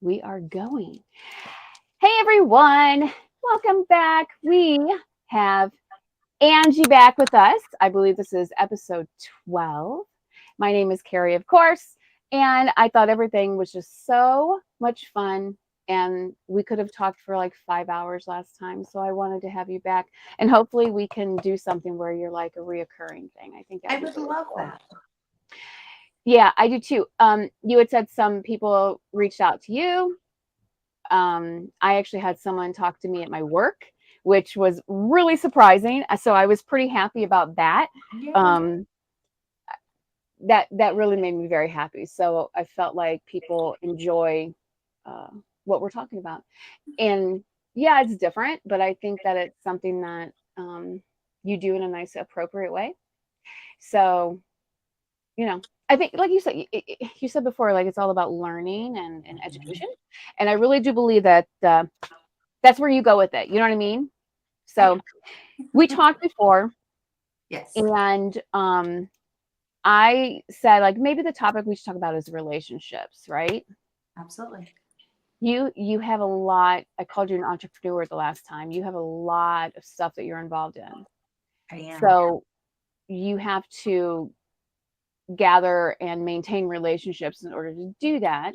we are going. Hey everyone, welcome back. We have Angie back with us. I believe this is episode 12. My name is Carrie, of course, and I thought everything was just so much fun. And we could have talked for like 5 hours last time. So I wanted to have you back. And hopefully we can do something where you're like a reoccurring thing. I think that I would be would really love cool. that. Yeah, I do too. You had said some people reached out to you. I actually had someone talk to me at my work, which was really surprising. So I was pretty happy about that. Yeah. Um, that really made me very happy. So I felt like people enjoy uh, what we're talking about, and yeah, it's different, but I think that it's something that you do in a nice, appropriate way. So you know, I think, like you said, you said before, like it's all about learning and Mhm. education, and I really do believe that that's where you go with it. You know what I mean? I So we talked before, yes, and I said like maybe the topic we should talk about is relationships, right? absolutely. You have a lot. I called you an entrepreneur the last time. You have a lot of stuff that you're involved in. I am. So you have to gather and maintain relationships in order to do that.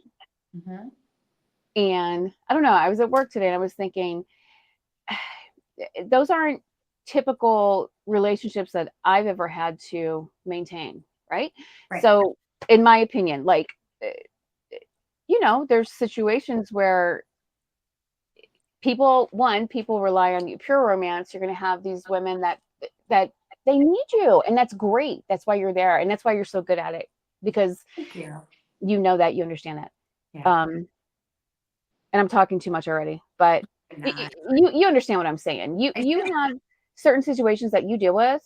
Hmm. And I don't know, I was at work today and I was thinking, those aren't typical relationships that I've ever had to maintain, right? Right. So, in my opinion, like, eh, there's situations where people rely on you, pure romance. You're going to have these women that they need you, and that's great. That's why you're there, and that's why you're so good at it because Thank you. you know that you understand that. Yeah. Um, and I'm talking too much already, but I'm not. you understand what I'm saying. You I you do. have certain situations that you deal with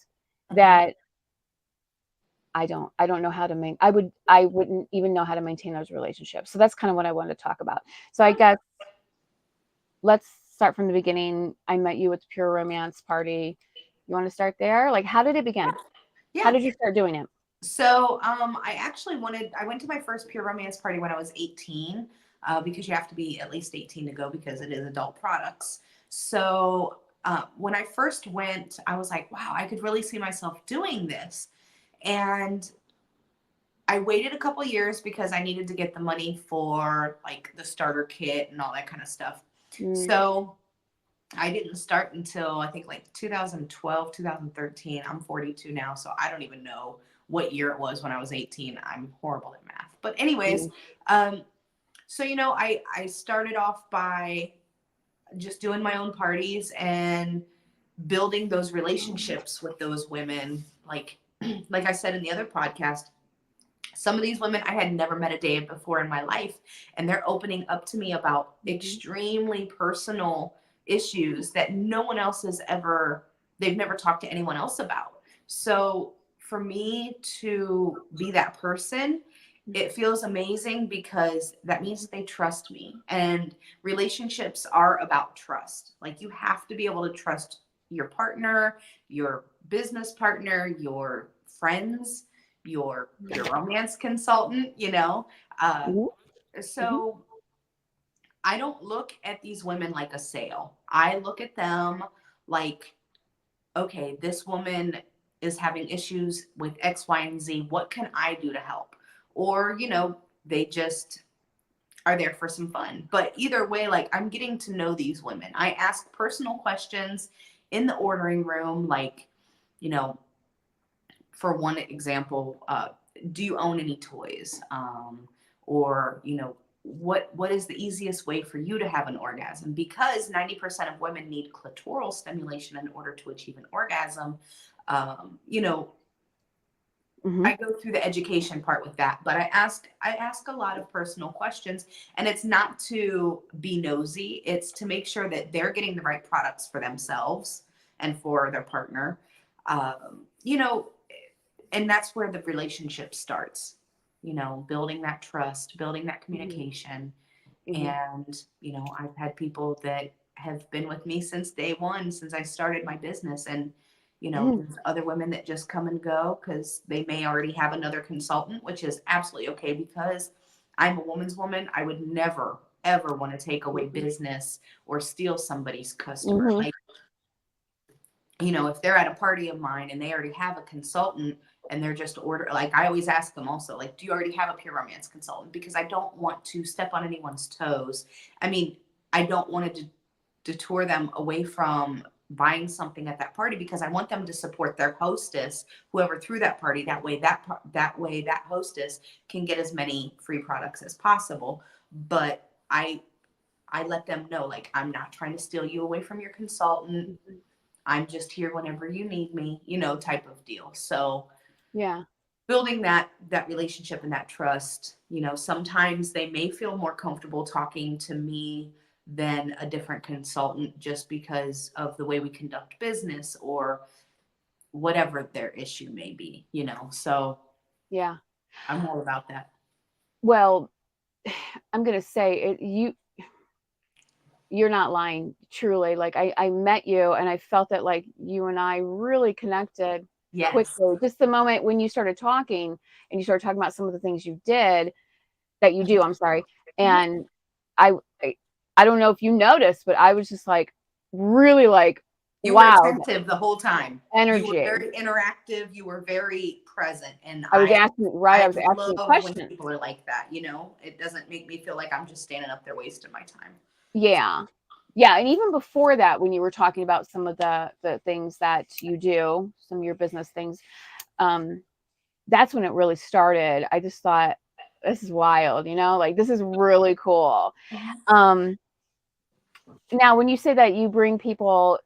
Hmm. that I don't know how to I wouldn't even know how to maintain those relationships. So that's kind of what I wanted to talk about. So I guess let's start from the beginning. I met you at the Pure Romance Party. You want to start there? Like, how did it begin? How Yeah. did you start doing it? So, I went to my first pure romance party when I was 18, because you have to be at least 18 to go because it is adult products. So, when I first went, I was like, wow, I could really see myself doing this. And I waited a couple years because I needed to get the money for like the starter kit and all that kind of stuff. Mm, So I didn't start until I think like 2012, 2013. I'm 42 now, so I don't even know what year it was when I was 18. I'm horrible at math. But anyways, mm, um, so I started off by just doing my own parties and building those relationships with those women. Like I said in the other podcast, some of these women I had never met a day before in my life, and they're opening up to me about mhm, extremely personal issues that no one else has ever, they've never talked to anyone else about. So for me to be that person, it feels amazing because that means that they trust me. And relationships are about trust. Like you have to be able to trust your partner, your business partner, your friends, your romance consultant, Uh, mhm, mhm, so I don't look at these women like a sale. I look at them like, okay, this woman is having issues with X, Y, and Z. What can I do to help? Or, they just are there for some fun. But either way, like I'm getting to know these women. I ask personal questions in the ordering room, like, you know, for one example, do you own any toys? Or what is the easiest way for you to have an orgasm? Because 90% of women need clitoral stimulation in order to achieve an orgasm. Um, you know, mhm, I go through the education part with that, but I ask a lot of personal questions, and it's not to be nosy. It's to make sure that they're getting the right products for themselves and for their partner. Um, you know, and that's where the relationship starts, building that trust, building that mhm, communication. mhm, And I've had people that have been with me since day one, since I started my business. And mhm, there's other women that just come and go because they may already have another consultant, which is absolutely okay because I'm a woman's woman. I would never ever want to take away business or steal somebody's customer. Mm-hmm. Like, if they're at a party of mine and they already have a consultant and they're just order, like I always ask them also, like, do you already have a pure romance consultant? Because I don't want to step on anyone's toes. I mean, I don't want to detour them away from buying something at that party because I want them to support their hostess, whoever threw that party. That hostess can get as many free products as possible. But I let them know, like, I'm not trying to steal you away from your consultant. Mm-hmm. I'm just here whenever you need me, type of deal. So Yeah. building that relationship and that trust, sometimes they may feel more comfortable talking to me than a different consultant just because of the way we conduct business or whatever their issue may be. So Yeah. I'm all about that. Well, I'm gonna say it. You're not lying. Truly, like I met you and I felt that like you and I really connected Yes. quickly. Just the moment when you started talking and you started talking about some of the things you did that you do. I'm sorry, Mhm. and I I, I don't know if you noticed, but I was just like really like You were wow, attentive the whole time. You were energy. very interactive. You were very present. And I was I asking right. I I was asking love when questions. people are like that. It doesn't make me feel like I'm just standing up there wasting my time. Yeah. Yeah, and even before that, when you were talking about some of the things that you do, some of your business things, um, that's when it really started. I just thought, this is wild, like this is really cool. Mhm. Um, Now, when you say that you bring people,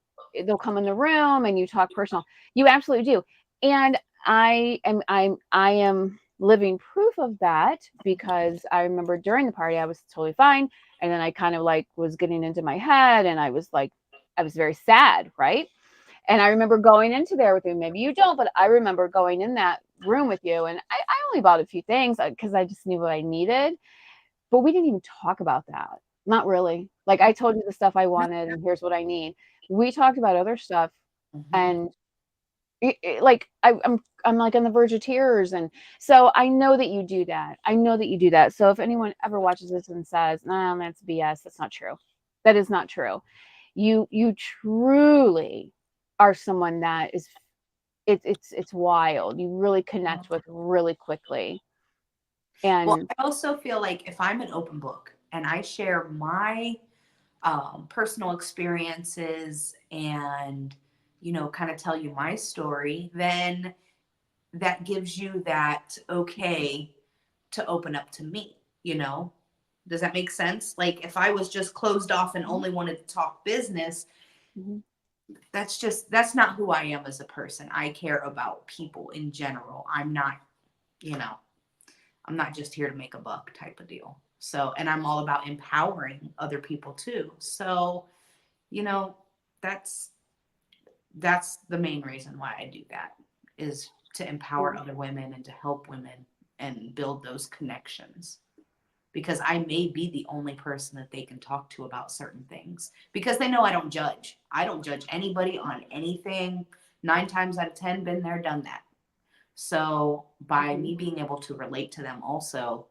they'll come in the room and you talk personal. You absolutely do, and I am living proof of that because I remember during the party I was totally fine, and then I kind of like was getting into my head, and I was very sad, right? And I remember going into there with you. Maybe you don't, but I remember going in that room with you, and I only bought a few things because I just knew what I needed. But we didn't even talk about that. Not really. Like I told you the stuff I No. wanted and here's what I need. We talked about other stuff Mhm. and like I'm like on the verge of tears, and so I know that you do that. I know that you do that. So if anyone ever watches this and says, "Nah, that's BS," that's not true. That is not true. You truly are someone that is it's wild. You really connect with really quickly. Well, And I also feel like if I'm an open book and I share my personal experiences and, kind of tell you my story, then that gives you that okay to open up to me. Does that make sense? Like if I was just closed off and mhm, only wanted to talk business, mhm, that's not who I am as a person. I care about people in general. You know, I'm not just here to make a buck type of deal. So, and I'm all about empowering other people too. So, you know, that's that's the main reason why I do that is to empower yeah, other women and to help women and build those connections. Because I may be the only person that they can talk to about certain things because they know I don't judge. I don't judge anybody on anything. 9 times out of 10, been there, done that. So by mhm. me being able to relate to them also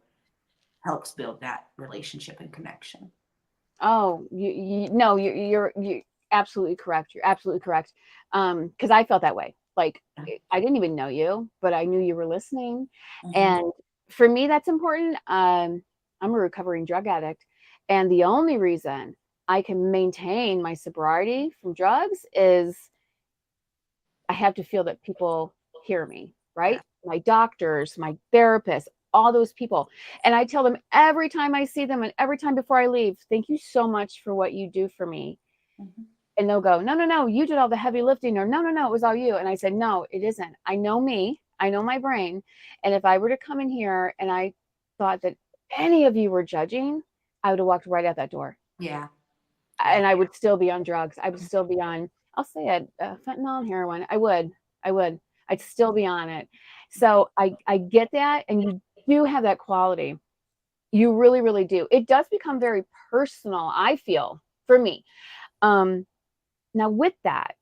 helps build that relationship and connection. Oh, you no, you're absolutely correct. You're absolutely correct. Because I felt that way. Like I didn't even know you, but I knew you were listening. Mhm. And for me, that's important. I'm a recovering drug addict, and the only reason I can maintain my sobriety from drugs is I have to feel that people hear me, Yeah. right? My doctors, my therapists, all those people. And I tell them every time I see them and every time before I leave, thank you so much for what you do for me. Mhm. And they'll go, no, no, no, you did all the heavy lifting, or no, no, no, it was all you. And I said, no, it isn't. I know me, I know my brain. And if I were to come in here and I thought that any of you were judging, I would have walked right out that door Yeah. Yeah. and I would still be on drugs. I would still be on, I'll say it, fentanyl and heroin. I would, I'd still be on it. So I get that. And you do have that quality. You really, really do. It does become very personal, I feel, for me. Um, Now, with that,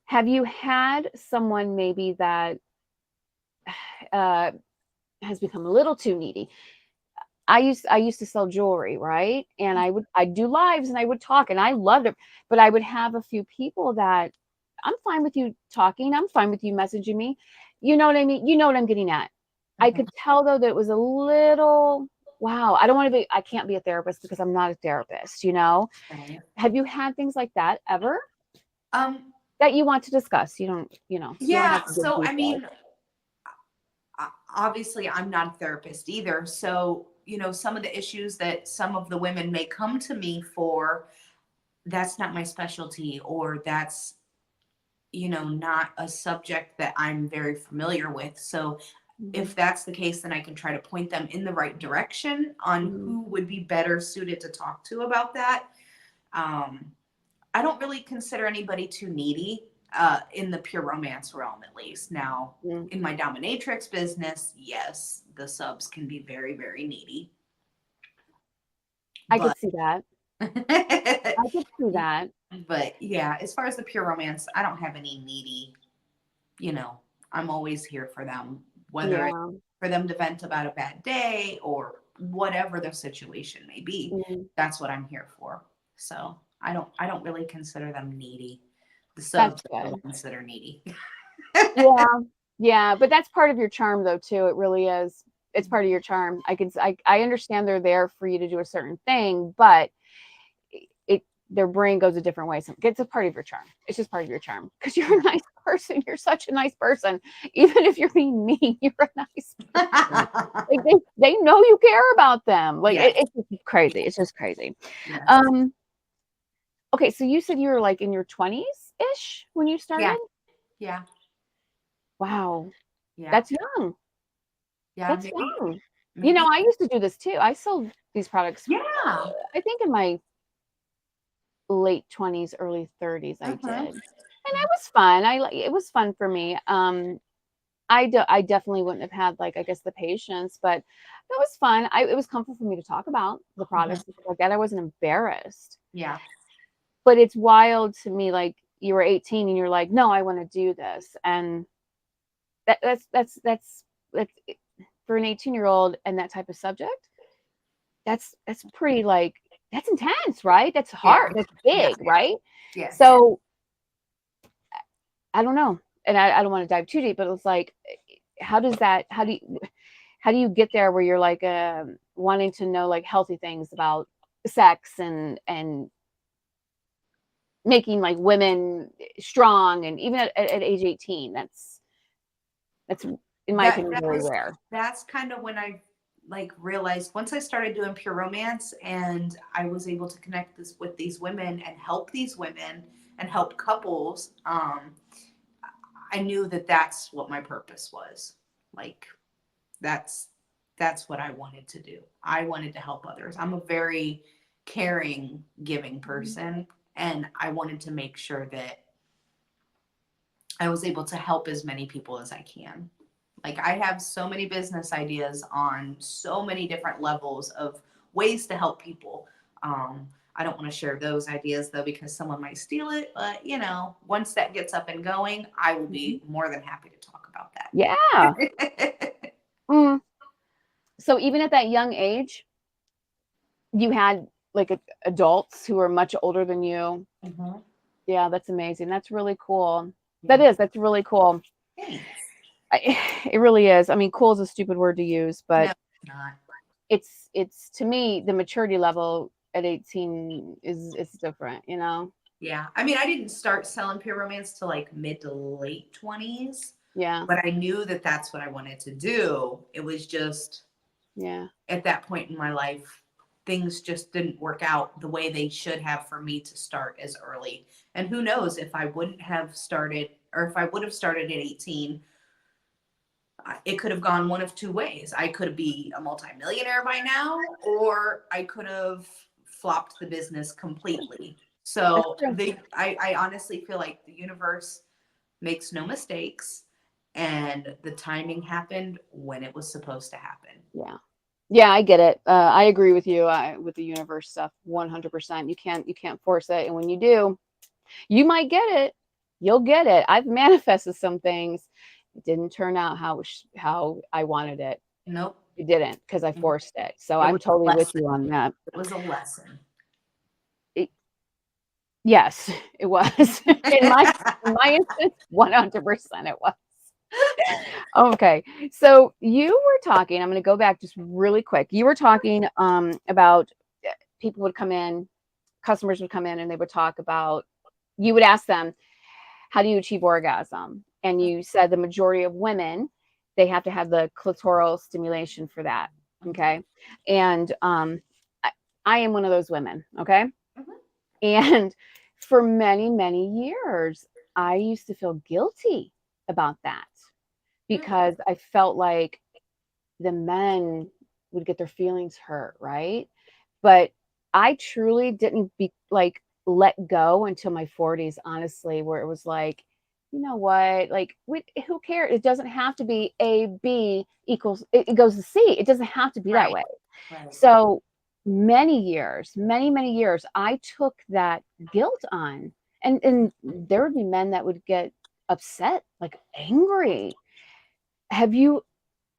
have you had someone maybe that uh, has become a little too needy? I used to sell jewelry, right? And I'd do lives and I would talk and I loved it. But I would have a few people that I'm fine with you talking, I'm fine with you messaging me. You know what I mean? You know what I'm getting at. I Mhm. could tell though that it was a little wow, I can't be a therapist because I'm not a therapist, you know? Right. Have you had things like that ever Um, that you want to discuss? You don't have yeah, to give so I details. mean, obviously I'm not a therapist either. So, some of the issues that some of the women may come to me for, that's not my specialty, or that's, not a subject that I'm very familiar with. So, Mhm, if that's the case, then I can try to point them in the right direction on mhm, who would be better suited to talk to about that. Um, I don't really consider anybody too needy in the pure romance realm, at least. Now, mhm. in my dominatrix business, yes, the subs can be very, very needy. I could But, see that. I could see that. but yeah, as far as the pure romance, I don't have any needy, you know, I'm always here for them, whether it's Yeah. for them to vent about a bad day or whatever the situation may be. Mhm. That's what I'm here for. So I don't really consider them needy. The That's subs are the good. ones that are needy. Yeah. Yeah, but that's part of your charm though too. It really is. It's part of your charm. I understand they're there for you to do a certain thing, but it their brain goes a different way. So it's a part of your charm. It's just part of your charm because you're a nice person. You're such a nice person. Even if you're being mean, you're a nice person. Like they know you care about them. Like Yes, it's just crazy. yes, It's just crazy. yes. Um okay, so you said you were like in your 20s ish when you Yeah, started? yeah, Wow. yeah, That's young. yeah. That's Maybe, young. maybe. I used to do this too. I sold these products, Yeah. I think in my late 20s, early 30s I did. Uh-huh. And it was fun. It was fun for me. I definitely wouldn't have had like I guess the patience, but it was fun. It was comfortable for me to talk about the Mhm. products and stuff like that. I wasn't embarrassed. Yeah. But it's wild to me like you were 18 and you're like, "No, I want to do this." And that's for an 18-year-old and that type of subject. That's pretty like that's intense, right? That's hard. Yeah. That's Yeah. big, right? Yes. So I don't know. And I don't want to dive too deep, but it was like, how does that, how do you get there where you're like, wanting to know like healthy things about sex and making like women strong and even at age 18, that's in my that opinion, that very was rare. that's kind of when I like realized, once I started doing pure romance and I was able to connect this with these women and help these women and help couples. I knew that that's what my purpose was. Like, that's that's what I wanted to do. I wanted to help others. I'm a very caring, giving Mhm. person, and I wanted to make sure that I was able to help as many people as I can. Like, I have so many business ideas on so many different levels of ways to help people. I don't want to share those ideas though because someone might steal it. But once that gets up and going, I will Mhm. be more than happy to talk about Yeah. that. Mm. So even at that young age, you had like adults who are much older than you. Mhm. Yeah, that's amazing. That's really cool. Yeah. That's really cool. Thanks. It really is. I mean, cool is a stupid word to use, No, but it's not. it's to me the maturity level at 18 is different, you know? Yeah. I mean, I didn't start selling pure romance till like mid to late 20s, Yeah. but I knew that that's what I wanted to do. It was just Yeah. at that point in my life, things just didn't work out the way they should have for me to start as early. And who knows if I wouldn't have started, or if I would have started at 18, it could have gone one of two ways. I could be a multimillionaire by now, or I could have flopped the business completely. That's So true. I honestly feel like the universe makes no mistakes, and the timing happened when it was supposed to happen. Yeah. Yeah, I get it. I agree with you with the universe stuff 100%. You can't force it, and when you do, you might get it. You'll get it. I've manifested some things. It didn't turn out how I wanted it, Nope. It didn't because I Mhm. forced it. So It I'm was a totally with lesson. you on that. It was a lesson. It, yes, it was. In my instance, 100% it was. Okay. So you were talking, I'm going to go back just really quick. You were talking about people would come in, customers would come in and they would talk about, you would ask them, how do you achieve orgasm? And you said the majority of women, they have to have the clitoral stimulation for that. Mhm. Okay. And I, I am one of those women. Okay. Mhm. And for many, many years, I used to feel guilty about that Mm. because I felt like the men would get their feelings hurt, right? But I truly didn't be like let go until my 40s, honestly, where it was like, you know what? Like, who cares? It doesn't have to be A, B equals, it goes to C. It doesn't have to be that Right. way. Right. So many years, many, many years, I took that guilt on. And there would be men that would get upset, like angry. Have you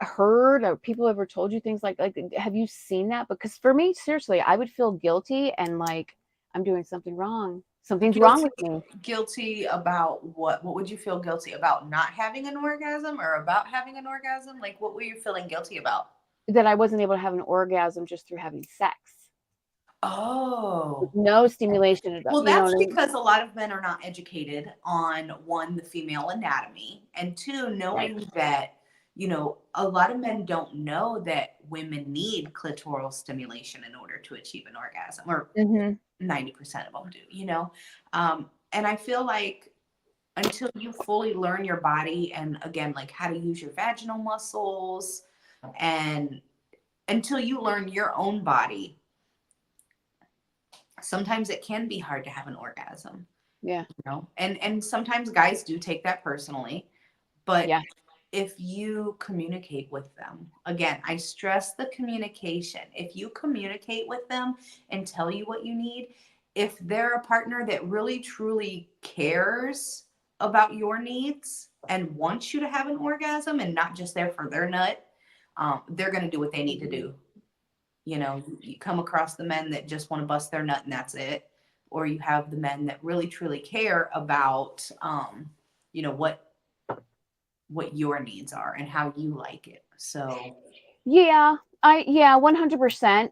heard or people ever told you things like have you seen that? Because for me, seriously, I would feel guilty and like I'm doing something wrong. Something's wrong Guilty. with me Guilty about what? What would you feel guilty about? Not having an orgasm or about having an orgasm? Like, what were you feeling guilty about? that I wasn't able to have an orgasm just through having sex. With Oh. no stimulation at all. Well, You know that's what I mean? because a lot of men are not educated on one, the female anatomy, and two, Right. knowing that, a lot of men don't know that women need clitoral stimulation in order to achieve an orgasm, or Hmm. 90% of them do. And I feel like until you fully learn your body and again, like how to use your vaginal muscles, and until you learn your own body, sometimes it can be hard to have an orgasm. Yeah. And sometimes guys do take that personally, but Yeah. if you communicate with them, again, I stress the communication. If you communicate with them and tell you what you need, if they're a partner that really truly cares about your needs and wants you to have an orgasm and not just there for their nut, they're going to do what they need to do. You come across the men that just want to bust their nut and that's it, or you have the men that really truly care about you know what what your needs are and how you like it. So, Yeah. 100%.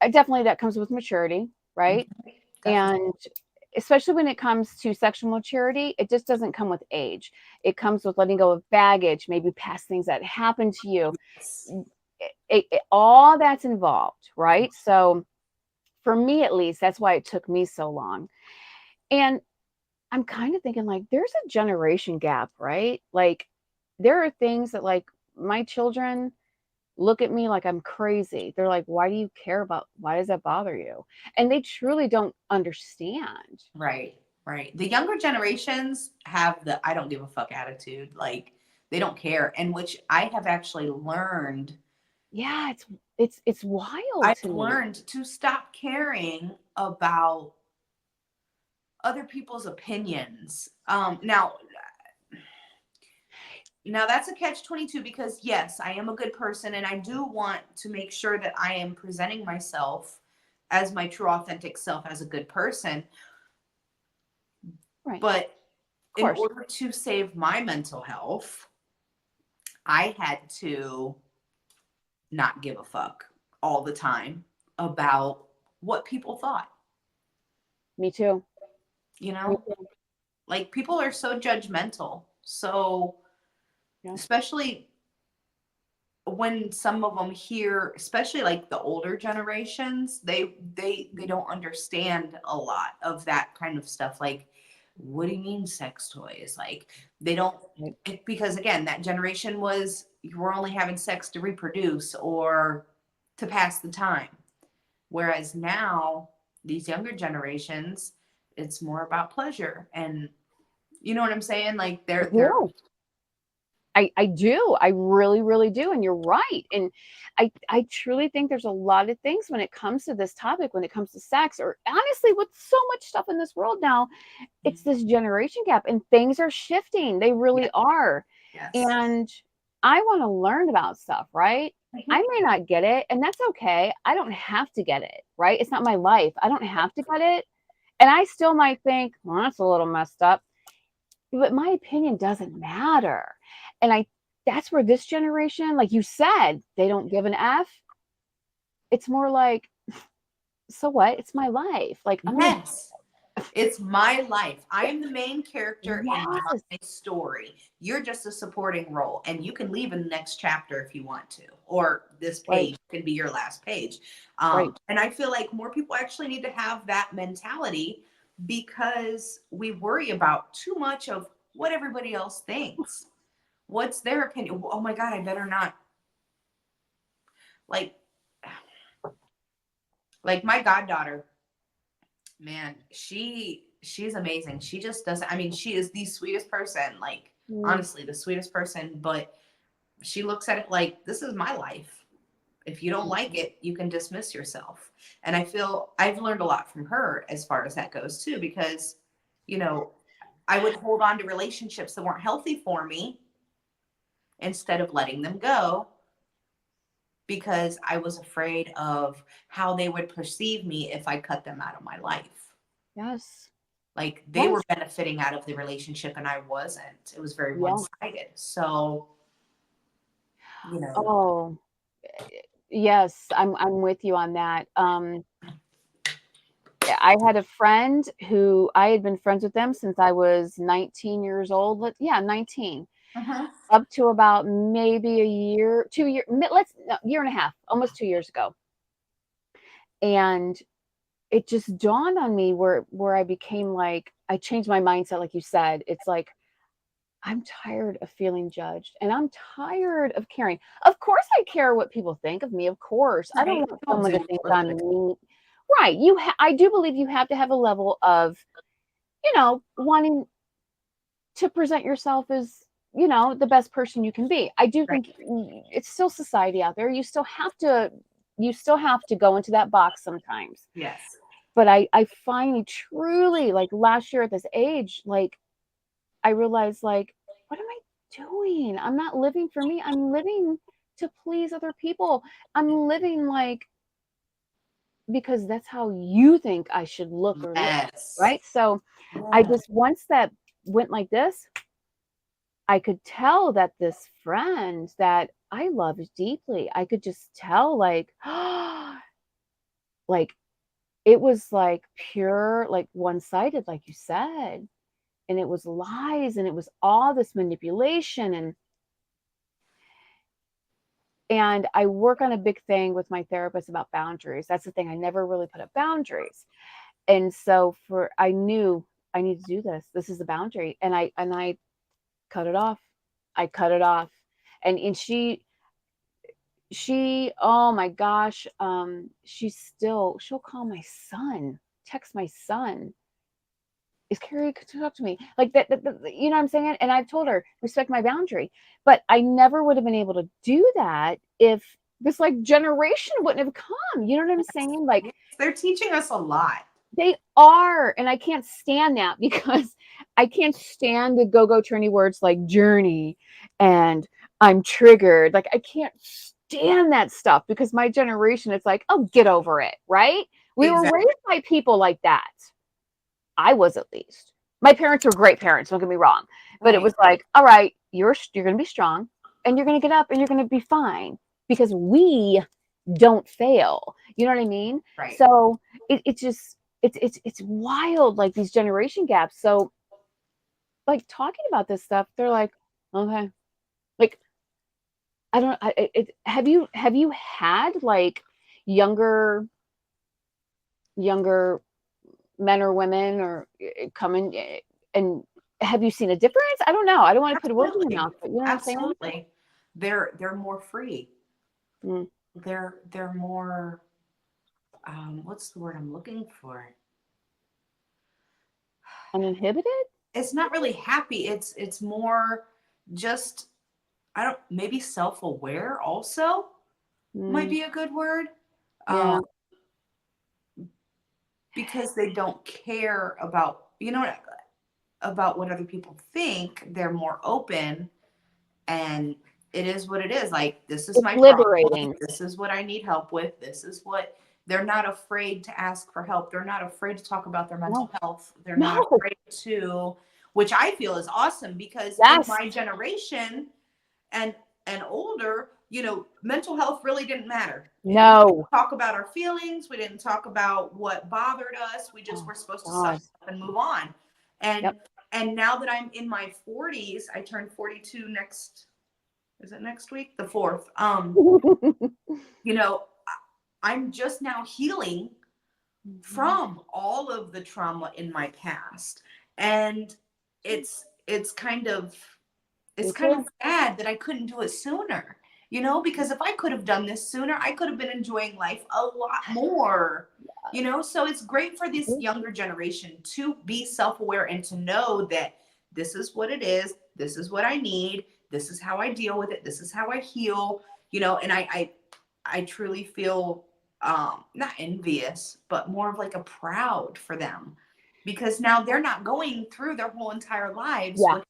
Definitely that comes with maturity, mhm, right? definitely. And especially when it comes to sexual maturity, it just doesn't come with age. It comes with letting go of baggage, maybe past things that happened to you. All that's involved, right? So for me, at least, that's why it took me so long. And I'm kind of thinking like there's a generation gap, right? Like there are things that like my children look at me like I'm crazy. They're like, why do you care about, why does that bother you? And they truly don't understand. Right, right. The younger generations have the I don't give a fuck attitude. Like they don't care. And which I have actually learned. Yeah, it's wild I've to me. learned to stop caring about other people's opinions. Now that's a catch 22 because yes, I am a good person and I do want to make sure that I am presenting myself as my true authentic self as a good person. Right. But Of in course. order to save my mental health, I had to not give a fuck all the time about what people thought, Me too. you Me know? too. Like people are so judgmental. So, Yeah. especially when some of them hear, especially like the older generations, they don't understand a lot of that kind of stuff. Like, what do you mean sex toys? Like they don't, Right. because again, that generation was you were only having sex to reproduce or to pass the time. Whereas now, these younger generations, it's more about pleasure. And you know what I'm saying? Like I they're do. I do. I really, really do. And you're right. And I truly think there's a lot of things when it comes to this topic, when it comes to sex, or honestly, with so much stuff in this world now, it's this generation gap and things are shifting. They yeah, really are. yes. And I want to learn about stuff, right? I may not get it, and that's okay. I don't have to get it, right? It's not my life. I don't have to get it. And I still might think, well, that's a little messed up, but my opinion doesn't matter. And that's where this generation, like you said, they don't give an F. It's more like, so what? It's my life. Like I'm gonna Yes. It's my life. I am the main character in yes, my story. You're just a supporting role, and you can leave in the next chapter if you want to, or this right, page can be your last page. right. And I feel like more people actually need to have that mentality because we worry about too much of what everybody else thinks. What's their opinion? Oh my God, I better not. Like, like my goddaughter, man, she's amazing. She just doesn't, I mean, she is the sweetest person, like Mm, honestly, the sweetest person, but she looks at it like this is my life. If you don't like it, you can dismiss yourself. And I feel I've learned a lot from her as far as that goes too, because you know, I would hold on to relationships that weren't healthy for me instead of letting them go because I was afraid of how they would perceive me if I cut them out of my life. yes, Like they were yes, benefiting out of the relationship and I wasn't. It was very one yeah. sided. So, you know, Oh, yes, I'm with you on that. I had a friend who I had been friends with them since I was 19 years old. Yeah, 19. uh-huh. Up to about maybe a year, 2 year, let's no, year and a half, almost 2 years ago. And it just dawned on me where I became like I changed my mindset, like you said. It's like I'm tired of feeling judged and I'm tired of caring. Of course I care what people think of me. Of course. I don't Right? want People someone to do think a little I'm bit. mean. Right. I do believe you have to have a level of, wanting to present yourself as, the best person you can be. I do Right. think it's still society out there. You still have to go into that box sometimes. Yes. But I finally truly, like last year at this age, like I realized, like, what am I doing? I'm not living for me. I'm living to please other people. I'm living like because that's how you think I should look or live, Yes. right? So I Yeah. just once that went like this, I could tell that this friend that I loved deeply, I could just tell like it was like pure, like one-sided, like you said. And it was lies and it was all this manipulation and I work on a big thing with my therapist about boundaries. That's the thing. I never really put up boundaries. And so for I knew I need to do this. This is a boundary. And I cut it off. I cut it off. And she oh my gosh, she'll call my son, text my son. Is Carrie to talk to me like that, you know what I'm saying? And I've told her respect my boundary, but I never would have been able to do that if this like generation wouldn't have come. You know what I'm saying? Like Yes. They're teaching us a lot. they are, and I can't stand that because I can't stand the go-go trendy words like journey and I'm triggered. Like I can't stand that stuff because my generation, it's like, oh, get over it, right? We were Exactly. raised by people like that. I was at least. My parents were great parents, don't get me wrong. But it Right. was like, all right, you're gonna be strong and you're gonna get up and you're gonna be fine because we don't fail. You know what I mean? Right. So it's just it's wild, like these generation gaps. So like talking about this stuff, they're like, okay. Like I don't have you had like younger younger men or women or coming and have you seen a difference? I don't know. I don't want to put words in your Absolutely. mouth, but you know what I'm saying? Absolutely. They're more free. Mm. They're more what's the word I'm looking for? Uninhibited? It's not really happy. It's more just I don't maybe self-aware also might Mm. be a good word. Um Yeah. because they don't care about about what other people think. They're more open and it is what it is. Like, this is It's my problem. liberating. This is what I need help with. This is what they're not afraid to ask for help. They're not afraid to talk about their mental No, health. They're not no. afraid to, which I feel is awesome because in Yes. my generation and older, mental health really didn't matter. We didn't No. talk about our feelings. We didn't talk about what bothered us. We just Oh were supposed to suck God. it up and move on. And Yep. now that I'm in my 40s, I turned 42 next, is it next week? The 4th. You know, I'm just now healing Mhm. from all of the trauma in my past. And it's kind of Me it's kind of too. sad that I couldn't do it sooner, because if I could have done this sooner, I could have been enjoying life a lot more. So it's great for this Mhm. younger generation to be self-aware and to know that this is what it is, this is what I need, this is how I deal with it, this is how I heal, and I truly feel not envious, but more of like a proud for them because now they're not going through their whole entire lives Yeah.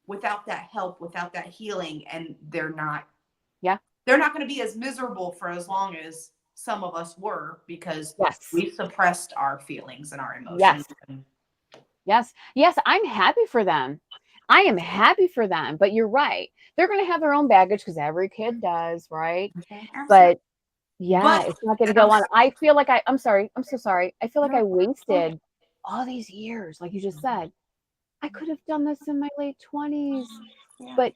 without that help, without that healing, and Yeah. they're not going to be as miserable for as long as some of us were because Yes. we suppressed our feelings and our emotions. Yes. Yes. Yes. I'm happy for them. I am happy for them. But you're right. They're going to have their own baggage because every kid does, right? Okay, absolutely. But yeah, But it's not going to and go on. I feel like I'm sorry. I'm so sorry. I feel like no, I go ahead. wasted all these years, like you just said. I could have done this in my late 20s, Yeah, but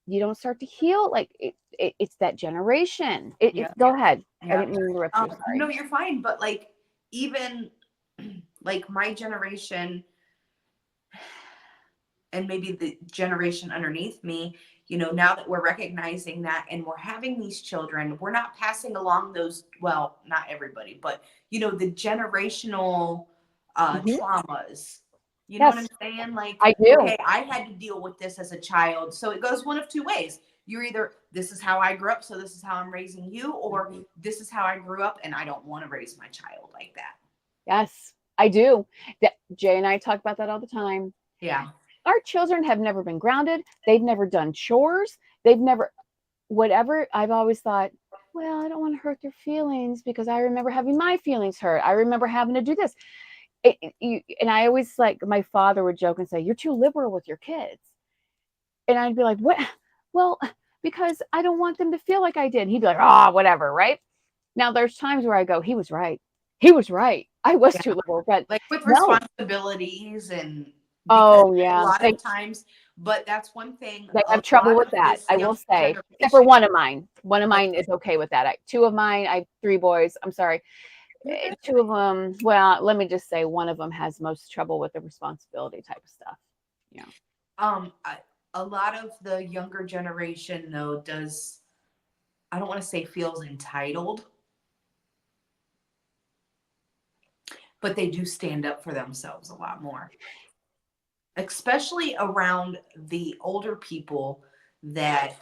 you don't start to heal. Like it's that generation. yeah, Go ahead. I yeah. didn't mean to interrupt you. No, Sorry. you're fine. But like even like my generation and maybe the generation underneath me, now that we're recognizing that and we're having these children, we're not passing along those, well, not everybody, but the generational Mhm. traumas. You know what I'm Yes, saying? Like, I do. okay, I had to deal with this as a child. So it goes one of two ways. You're either, this is how I grew up, so this is how I'm raising you, or Mhm. this is how I grew up and I don't want to raise my child like that. Yes, I do. Jay and I talk about that all the time. Yeah. Our children have never been grounded. They've never done chores. They've never, whatever. I've always thought, well, I don't want to hurt their feelings because I remember having my feelings hurt. I remember having to do this. And I always like my father would joke and say, "You're too liberal with your kids," and I'd be like, "What?" Well, because I don't want them to feel like I did. He'd be like, "Ah, oh, whatever." Right now, there's times where I go, "He was right. He was right. I was too liberal." But Like with no. responsibilities and because Oh a yeah, lot of times, but that's one thing they a have trouble lot with of that. this I will younger say, except for generation, one of mine. One of like, mine is okay with that. Two of mine, I have three boys. I'm sorry. you're good. Two of them. Well, let me just say, one of them has most trouble with the responsibility type of stuff. Yeah. I, a lot of the younger generation though does, I don't want to say feels entitled, but they do stand up for themselves a lot more, especially around the older people that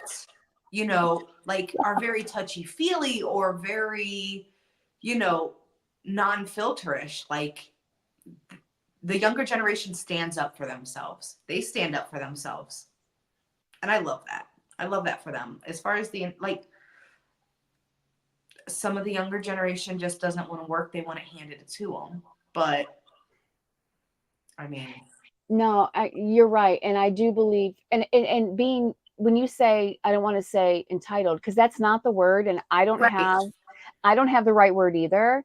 like are very touchy feely or very you know non-filterish. Like the younger generation stands up for themselves, they stand up for themselves, and I love that for them. As far as the like, some of the younger generation just doesn't want to work, they want it handed to them. But I mean, No, you're right, and I do believe, and being when you say I don't want to say entitled because that's not the word, and right, I don't have the right word either.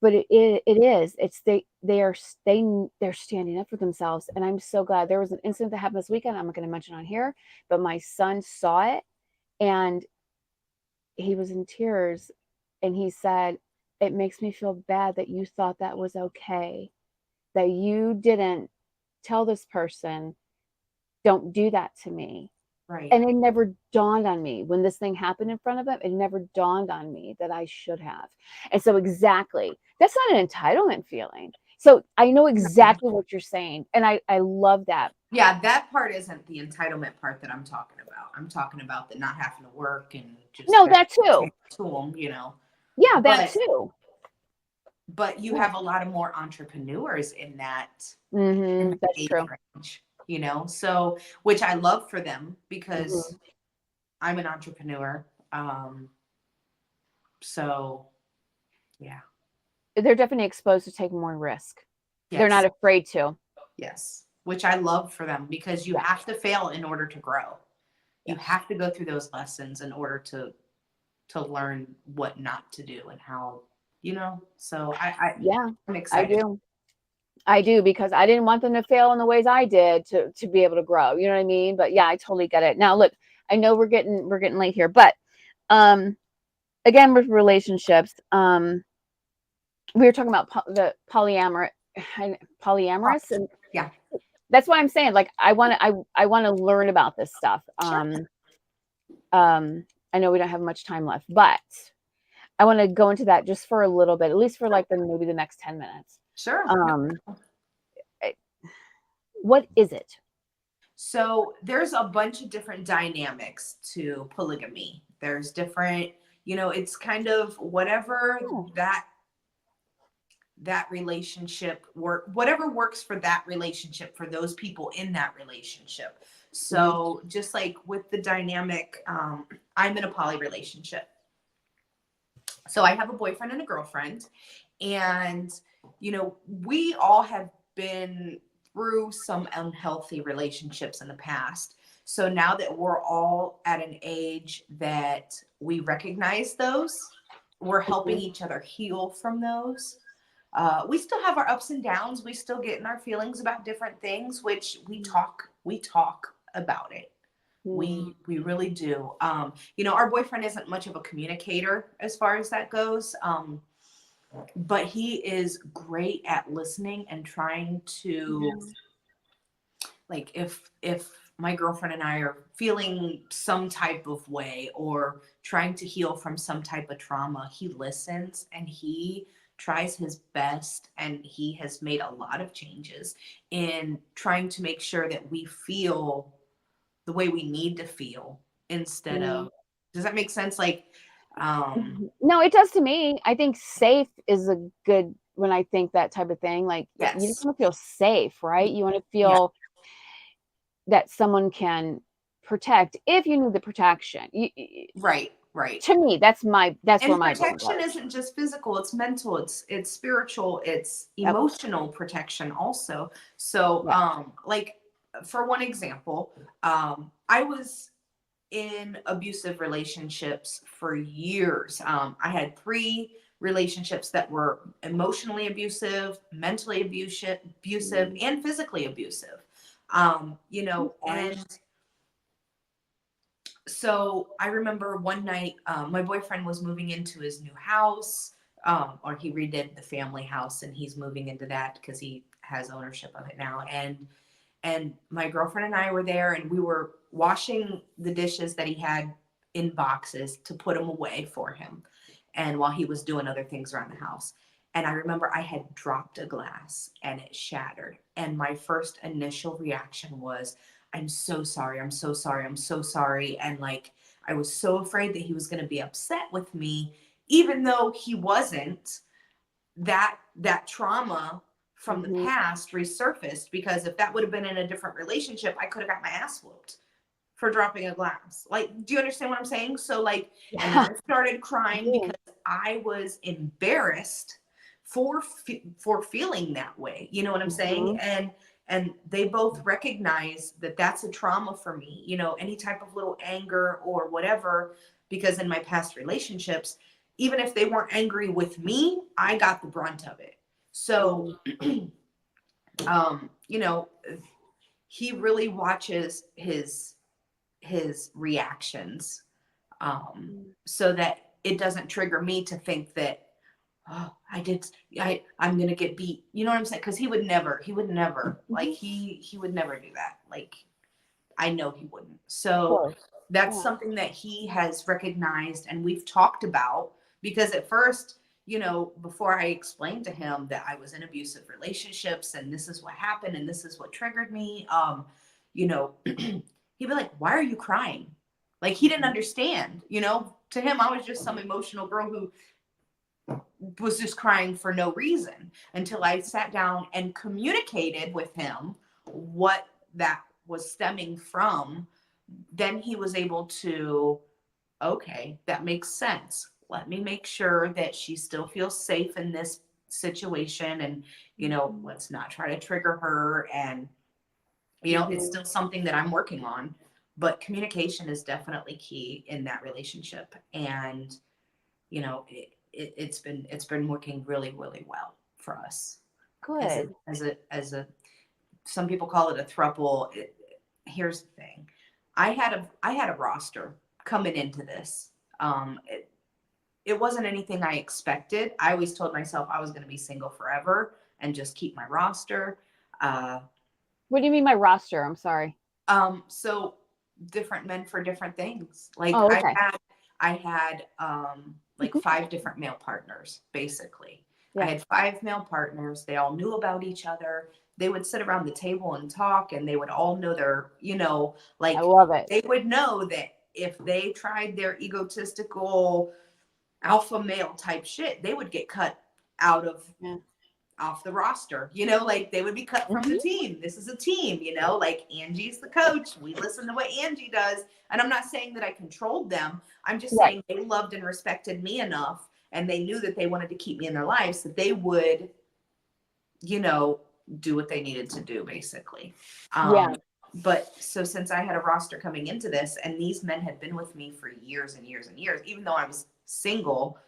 But it is. It's they're standing up for themselves, and I'm so glad. There was an incident that happened this weekend. I'm not going to mention on here, but my son saw it, and he was in tears, and he said, "It makes me feel bad that you thought that was okay, that you didn't tell this person, don't do that to me." right. And it never dawned on me when this thing happened in front of him. It never dawned on me that I should have. And so, exactly, that's not an entitlement feeling. So, I know No. exactly what you're saying. And I love that. Yeah, that part isn't the entitlement part that I'm talking about. I'm talking about the not having to work and just No, have that too. to them. Yeah, that But too. you Yeah. have a lot of more entrepreneurs in that That's age true. range. So which I love for them because Hmm. I'm an entrepreneur. So yeah. They're definitely exposed to take more risk. They're not Yes. afraid to. Yes. Which I love for them because you Yeah. have to fail in order to grow. You Yes. have to go through those lessons in order to learn what not to do and how, so Yeah, I'm I excited. do. I do because I didn't want them to fail in the ways I did to be able to grow. You know what I mean? But yeah, I totally get it. Now look, I know we're getting late here, but um again with relationships, we were talking about the polyamorous, and Yeah. that's why I'm saying like I want to learn about this stuff. Sure. I know we don't have much time left, but I want to go into that just for a little bit, at least for like maybe the next 10 minutes. Sure. No. Um, eh, what is it? So there's a bunch of different dynamics to polygamy. There's different, it's kind of whatever Oh, that relationship work, whatever works for that relationship for those people in that relationship. mhm, So just like with the dynamic, I'm in a poly relationship. So I have a boyfriend and a girlfriend, and we all have been through some unhealthy relationships in the past. So now that we're all at an age that we recognize those, we're helping mhm, each other heal from those. We still have our ups and downs. We still get in our feelings about different things, which we talk about it. mhm, We really do. Our boyfriend isn't much of a communicator as far as that goes, but he is great at listening and trying to, yeah, like, if my girlfriend and I are feeling some type of way or trying to heal from some type of trauma, he listens and he tries his best, and he has made a lot of changes in trying to make sure that we feel the way we need to feel instead yeah. of, does that make sense? Like, No, it does to me. I think safe is a good when I think that type of thing. Like you just yes. want to feel safe, right? You want to Yeah. feel that someone can protect if you need the protection. Right. Right. To me, that's where And my brain protection goes. isn't just physical, it's mental, it's spiritual, it's Yep. emotional protection also. So Yeah. like, for one example, I was in abusive relationships for years. I had 3 relationships that were emotionally abusive, mentally abusive, Mm, and physically abusive. I'm sorry. And so I remember one night, my boyfriend was moving into his new house, or he redid the family house, and he's moving into that because he has ownership of it now. And my girlfriend and I were there, and we were washing the dishes that he had in boxes to put them away for him, and while he was doing other things around the house. And I remember I had dropped a glass and it shattered, and my first initial reaction was, I'm so sorry, I'm so sorry, I'm so sorry. And like, I was so afraid that he was going to be upset with me, even though he wasn't. That trauma from the Mhm. past resurfaced, because if that would have been in a different relationship, I could have got my ass whooped for dropping a glass. Like, do you understand what I'm saying? So like, and then Yeah. I started I crying do. because I was embarrassed for feeling that way. You know what I'm saying? Mhm. And they both recognize that that's a trauma for me. Any type of little anger or whatever, because in my past relationships, even if they weren't angry with me, I got the brunt of it. So, Mhm. um, you know, he really watches his reactions, so that it doesn't trigger me to think that, oh, I'm gonna get beat. You know what I'm saying? Because he would never, like, Mhm. he would never do that. Like, I know he wouldn't. Of So course. that's Yeah. something that he has recognized and we've talked about, because at first, before I explained to him that I was in abusive relationships and this is what happened and this is what triggered me, he'd be like, "Why are you crying?" Like, he didn't Mhm. understand. To him, I was just some emotional girl who was just crying for no reason, until I sat down and communicated with him what that was stemming from. then he was able to, okay, that makes sense. Let me make sure that she still feels safe in this situation. And, Mhm. let's not try to trigger her. And, it's Mhm. still something that I'm working on. But communication is definitely key in that relationship. And, it's been working really, really well for us as a Good. some people call it a throuple. Here's the thing. I had a roster coming into this. It wasn't anything I expected. I always told myself I was going to be single forever and just keep my roster. Uh, What do you mean by roster? I'm sorry. so different men for different things. Like Oh, I okay. had I had like Mhm. five different male partners, basically. I Yeah, had five male partners. They all knew about each other. They would sit around the table and talk, and they would all know their, I like love it. they would know that if they tried their egotistical alpha male type shit, they would get cut out of Yeah. off the roster, like they would be cut from the Mhm. team. This is a team, like Angie's the coach. We listen to what Angie does. And I'm not saying that I controlled them. I'm just Right. saying they loved and respected me enough and they knew that they wanted to keep me in their lives that they would, you know, do what they needed to do basically. Yeah. But so since I had a roster coming into this and these men had been with me for years and years and years, even though I was single,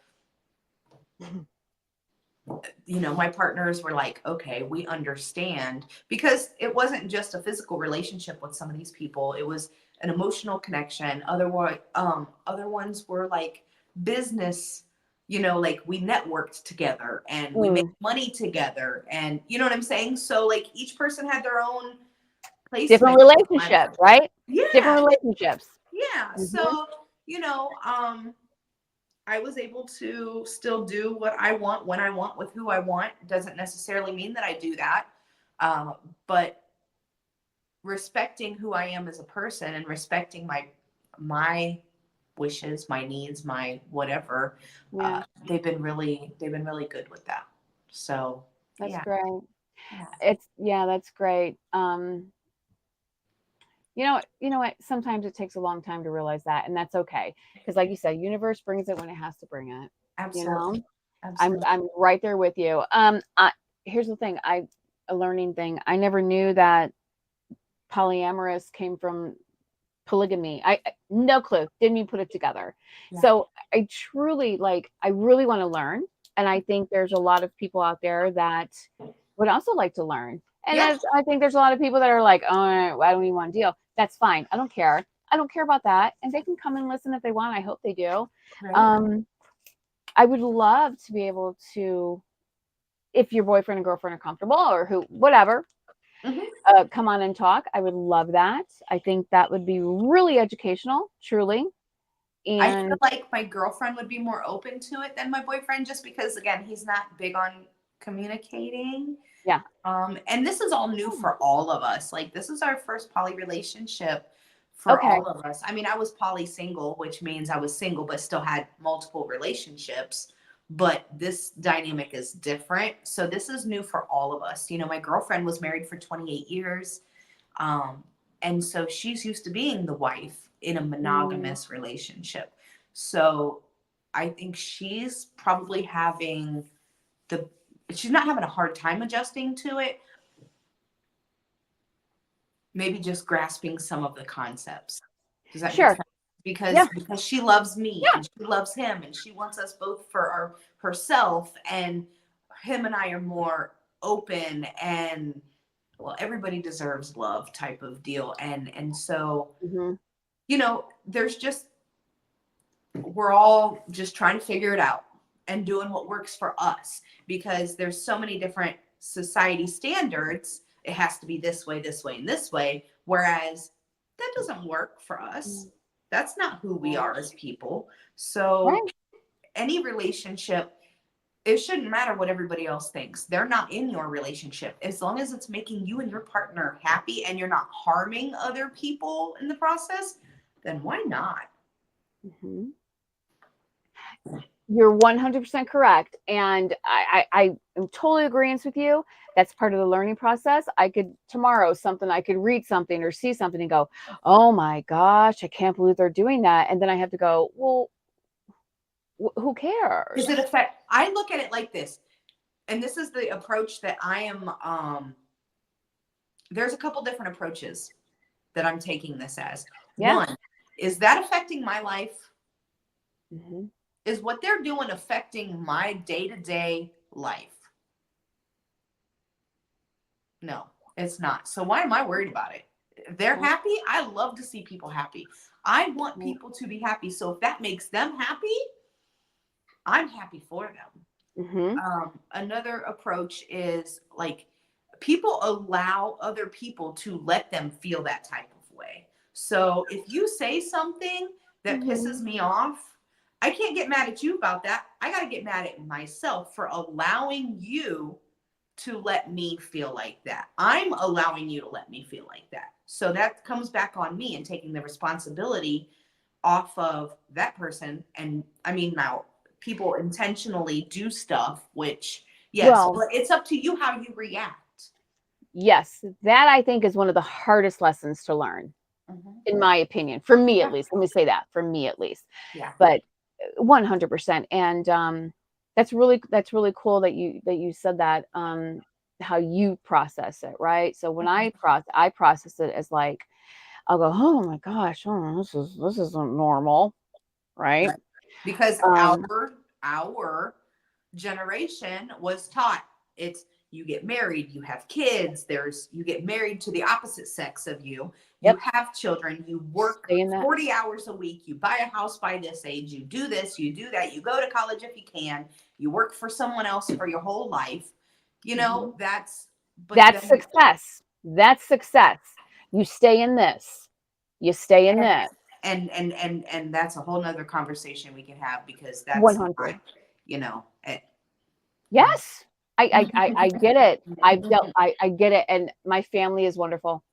my partners were like, okay, we understand because it wasn't just a physical relationship with some of these people. It was an emotional connection. Other ones were like business, like we networked together and we made Mm. money together. And you know what I'm saying? So like each person had their own Different placement in my life. relationships, right? Yeah. Different relationships. Yeah. Mhm. So, I was able to still do what I want when I want with who I want. Doesn't necessarily mean that I do that, but respecting who I am as a person and respecting my wishes, my needs, my whatever. Yeah, They've been really good with that. So that's yeah, great. yeah, That's great. You know what? Sometimes it takes a long time to realize that, and that's okay. Because, like you said, universe brings it when it has to bring it. You know, absolutely, I'm absolutely. I'm right there with you. Here's the thing. A learning thing. I never knew that polyamorous came from polygamy. No clue. Didn't even put it together. Yeah, So I truly like. I really want to learn, and I think there's a lot of people out there that would also like to learn. And yeah, I think there's a lot of people that are like, oh, I don't even want to deal. That's fine. I don't care. I don't care about that. And they can come and listen if they want. I hope they do. right. Um, I would love to be able to, if your boyfriend and girlfriend are comfortable or who, whatever, Hmm. come on and talk. I would love that. I think that would be really educational, truly. I feel And like my girlfriend would be more open to it than my boyfriend, just because again he's not big on communicating. yeah, And this is all new oh, for all of us. Like this is our first poly relationship for okay, all of us. I mean, I was poly single, which means I was single but still had multiple relationships. But this dynamic is different. So this is new for all of us. My girlfriend was married for 28 years. Um, and so she's used to being the wife in a mm, monogamous relationship. So I think she's probably having the she's not having a hard time adjusting to it, maybe just grasping some of the concepts. Does that make sure, sense? yeah, Because she loves me yeah, and she loves him and she wants us both for herself, and him and I are more open and well, everybody deserves love type of deal. And so, hmm, there's just we're all just trying to figure it out and doing what works for us because there's so many different society standards. It has to be this way and this way, whereas that doesn't work for us. That's not who we right, are as people. So right. any relationship, it shouldn't matter what everybody else thinks. They're not in your relationship. As long as it's making you and your partner happy and you're not harming other people in the process, then why not? Hmm. You're 100% correct. And I am totally agreeing with you. That's part of the learning process. I could tomorrow something, I could read something or see something and go, oh my gosh, I can't believe they're doing that. And then I have to go, well, who Does cares? it affect? I look at it like this, and this is the approach that I am. There's a couple different approaches that I'm taking this as. Yeah. One, is that affecting my life? Hmm. Is what they're doing affecting my day to day life? No, it's not. So why am I worried about it? If they're Right. happy, I love to see people happy. I want people to be happy. So if that makes them happy, I'm happy for them. Hmm. Another approach is like people allow other people to let them feel that type of way. So if you say something that Hmm. pisses me off, I can't get mad at you about that. I got to get mad at myself for allowing you to let me feel like that. I'm allowing you to let me feel like that. So that comes back on me and taking the responsibility off of that person. And I mean, now people intentionally do stuff, which, yes, Well, but it's up to you how you react. yes, that I think is one of the hardest lessons to learn, Mhm. in my opinion, for me at Yeah. least. Let me say that, for me at least. Yeah. But 100%. And that's really cool that you said that, how you process it, right? So when I process it as like, I'll go, oh my gosh, oh, this isn't normal, right? Right. Because Um, our generation was taught it's you get married, you have kids, there's you get married to the opposite sex of you yep, have children, you work stay in that. 40 hours a week, you buy a house by this age, you do this, you do that, you go to college if you can, you work for someone else for your whole life. Mhm. That's but That's then success. That's success. You stay in this. You stay in and this. and that's a whole nother conversation we can have because that's not, 100. it. Yes. I get it. I get it. And my family is wonderful.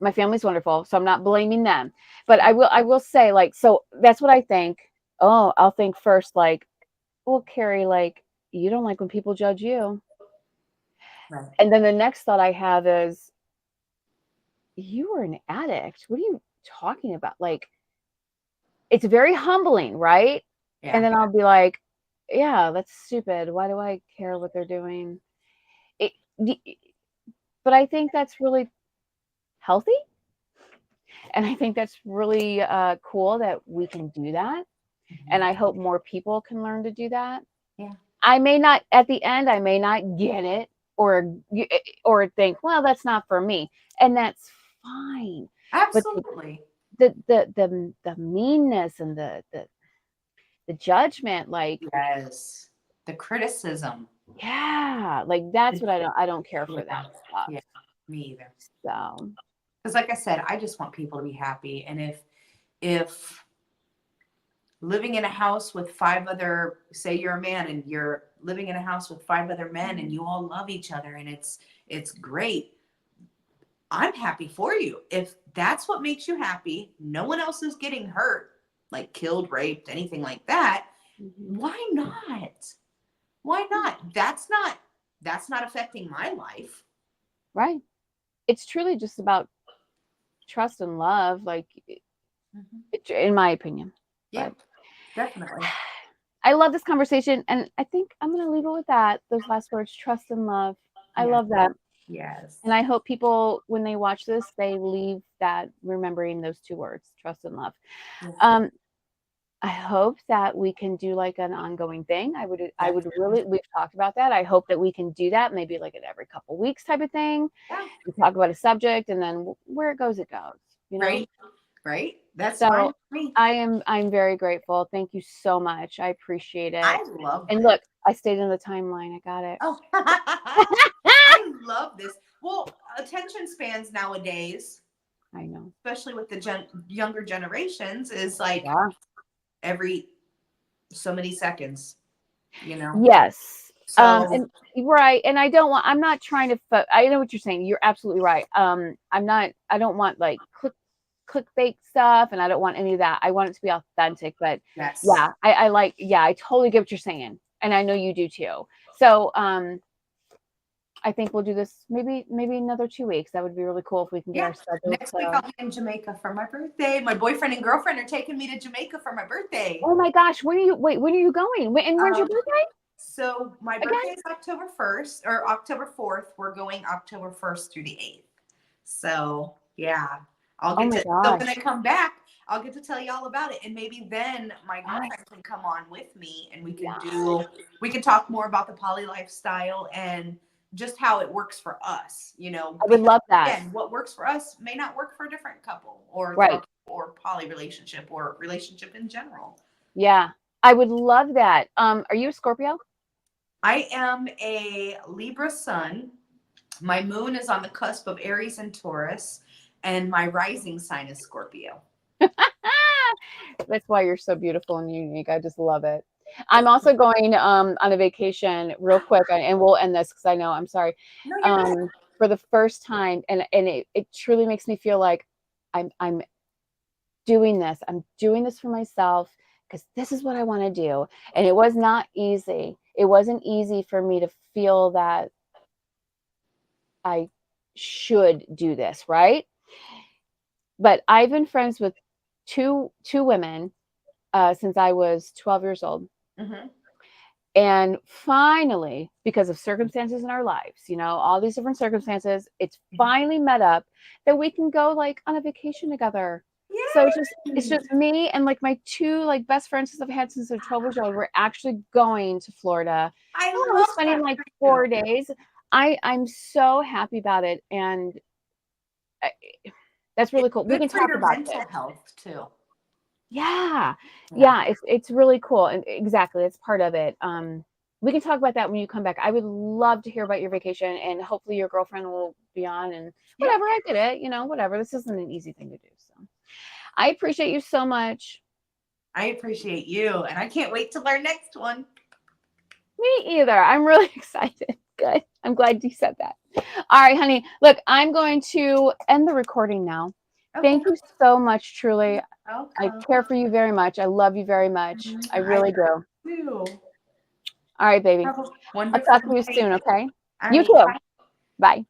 My family's wonderful. So I'm not blaming them. But I will say, like, so that's what I think. Oh, I'll think first, like, well, Carrie, like, you don't like when people judge you. Right. And then the next thought I have is, you were an addict. What are you talking about? Like, it's very humbling, right? And Yeah. then I'll be like, yeah, that's stupid. Why do I care what they're doing? It, but I think that's really healthy. And I think that's really cool that we can do that. And I Mhm. hope more people can learn to do that. Yeah. I may not, at the end, I may not get it, or or think, well, that's not for me. And that's fine. But Absolutely. the meanness and the judgment, like, Yes. The criticism. yeah, like that's what I don't care for Yeah. that stuff. Yeah. Me either. So, Because like I said, I just want people to be happy. And if living in a house with five other, say you're a man and you're living in a house with five other men and you all love each other and it's great. I'm happy for you. If that's what makes you happy, no one else is getting hurt, like killed, raped, anything like that. mhm, Why not? Why not? That's not affecting my life. right. It's truly just about trust and love, like, Mhm. in my opinion. Yeah, But definitely. I love this conversation, and I think I'm going to leave it with that. Those last words, trust and love. I Yeah. love that. Yes. And I hope people, when they watch this, they leave that remembering those two words, trust and love. Yeah. Um, I hope that we can do like an ongoing thing. I would Definitely. really, we've talked about that. I hope that we can do that, maybe like an every couple weeks type of thing. Yeah. We talk about a subject, and then where it goes, you know? Right. Right. That's fine So with me. I'm very grateful. Thank you so much. I appreciate it. I love And this. look, I stayed in the timeline. I got it. Oh, I love this. Well, attention spans nowadays, I know. especially with the younger generations, is like Yeah. every so many seconds, you know? Yes. So, And right. And I don't want, I'm not trying to, I know what you're saying. You're absolutely right. I don't want like click. clickbait stuff, and I don't want any of that. I want it to be authentic. But Yes. yeah, I like, yeah, I totally get what you're saying, and I know you do too. So I think we'll do this maybe another 2 weeks. That would be really cool if we can get Yeah. our schedules Next week to. I'll be in Jamaica for my birthday. My boyfriend and girlfriend are taking me to Jamaica for my birthday. Oh my gosh, when are you going? And when's your Um, birthday so my birthday again? is October 1st or October 4th. We're going October 1st through the 8th. So yeah, I'll Oh get my to, so when I gosh. come back, I'll get to tell you all about it. And maybe then my Yes. girlfriend can come on with me and Yes. we can talk more about the poly lifestyle and just how it works for us, I would because love that. again, what works for us may not work for a different couple Right. or poly relationship or relationship in general. Yeah. I would love that. Are you a Scorpio? I am a Libra sun. My moon is on the cusp of Aries and Taurus, and my rising sign is Scorpio. That's why you're so beautiful and unique. I just love it. I'm also going on a vacation real quick, and we'll end this because I know I'm sorry. No, you're good. Um, for the first time, and it truly makes me feel like I'm doing this. I'm doing this for myself because this is what I want to do. And it was not easy. It wasn't easy for me to feel that I should do this, right? But I've been friends with two women since I was 12 years old. Mm-hmm. And finally, because of circumstances in our lives, all these different circumstances, it's finally met up that we can go like on a vacation together. So it's just Yay! me and like my two like best friends since I've had since they're 12 years old. We're actually going to Florida. I Oh, we're love spending that like for you. 4 days. I'm so happy about it, and I, that's It's really cool. We good can for talk your about mental this. health too. Yeah. Yeah. Yeah, it's really cool, and exactly, it's part of it. We can talk about that when you come back. I would love to hear about your vacation, and hopefully your girlfriend will be on, and Yep. whatever, I get it, whatever. This isn't an easy thing to do, so. I appreciate you so much. I appreciate you, and I can't wait to learn next one. Me either. I'm really excited. Good. I'm glad you said that. All right, honey. Look, I'm going to end the recording now. Okay. Thank you so much, truly. You're I welcome. care for you very much. I love you very much. I I really do. do. All right, baby. Have a I'll wonderful talk to you night. soon, okay? All You right. too. Bye.